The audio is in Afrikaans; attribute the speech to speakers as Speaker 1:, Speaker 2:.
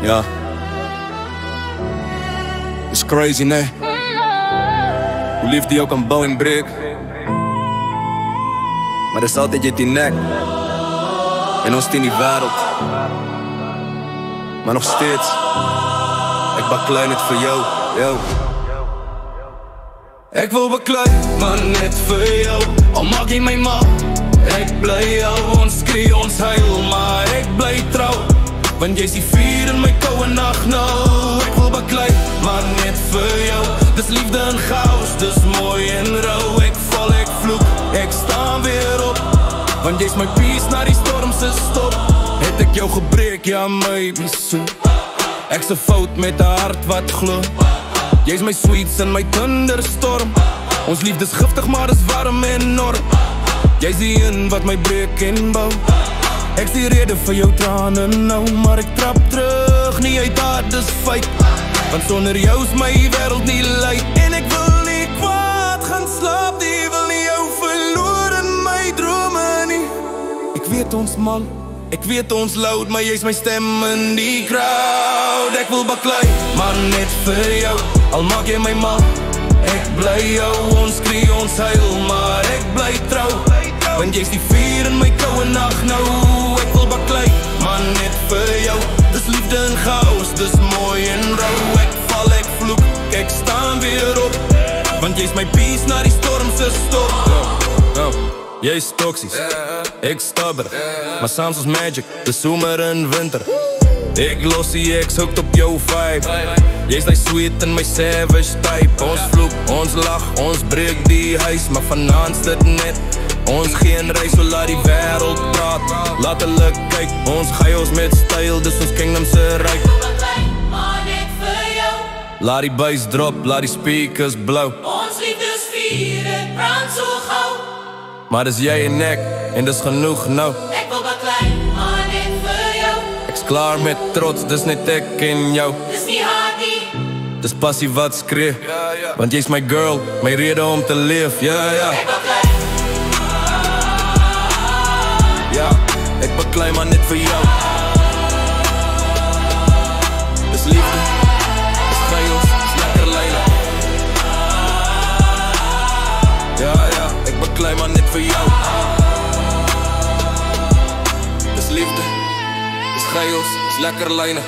Speaker 1: Ja. Is crazy, nee. Hoe lief die ook kan bouwen en breek. Maar er is altijd je die nek. En ons in die wereld. Maar nog steeds. Ik baklei net voor jou, yo. Ik wil baklei, maar net voor jou. Al maak je mij mal. Ik blij jou, ons skree, ons huil. Maar ik blij trouw. Want jy is die vuur in my koude nacht nou. Ek wil baklei, maar net vir jou. Dis liefde en chaos, dis mooi en rauw. Ek val, ek vloek, ek staan weer op. Want jy is my peace na die storm se stop. Het ek jou gebreek, ja maybe so. Ek's 'n fout met 'n hart wat glo. Jy is my sweets in my thunderstorm. Ons liefde is giftig, maar dis warm en enorm. Jy is die een wat my breek en bou. Ek is die rede vir jou trane nou. Maar ek trap terug, nie uit daar, dis feit. Want sonder jou is my wêreld nie light. En ek wil nie kwaad gaan slaap nie. Wil nie jou verloor in my drome nie. Ek weet ons mal, ek weet ons loud. Maar jy is my stem in die crowd. Ek wil baklei, maar net vir jou. Al maak jy my mal, ek bly jou. Ons skree, ons huil, maar ek bly trouw. Want jy is die vuur in my koude nacht nou. Ek wil baklei, maar net vir jou. Dis liefde en chaos, dis mooi en rauw. Ek val, ek vloek, ek staan weer op. Want jy is my peace na die storm se stop. Jy is toxisch, ek stubber. Maar saans ons magic, dis somer en winter. Ek los die ex hooked op jou vibe. Jy is die sweet en my savage type. Ons vloek, ons lach, ons breek die huis. Maar vanaand is dit net ons geen reis, so laat die wêreld praat. Laat hulle kyk, ons gaai ons met styl. Dis ons kingdom se ryk.
Speaker 2: Maar net vir jou.
Speaker 1: Laat die bass drop, laat die speakers blou.
Speaker 2: Ons liefdesvuur, het brand so gauw.
Speaker 1: Maar dis jy en ek, en dis genoeg nou.
Speaker 2: Ek wil baklei, maar net vir jou.
Speaker 1: Ek's klaar met trots, dis net ek en jou.
Speaker 2: Dis nie hard nie.
Speaker 1: Dis passie wat skree. Want jy's my girl, my rede om te leef. Ja.
Speaker 2: Ek baklei.
Speaker 1: Ja, ek baklei maar net vir jou. Dis liefde, dis chaos, dis lekker lyne. Ja, ek baklei maar net vir jou. Dis liefde, dis chaos, dis lekker lyne.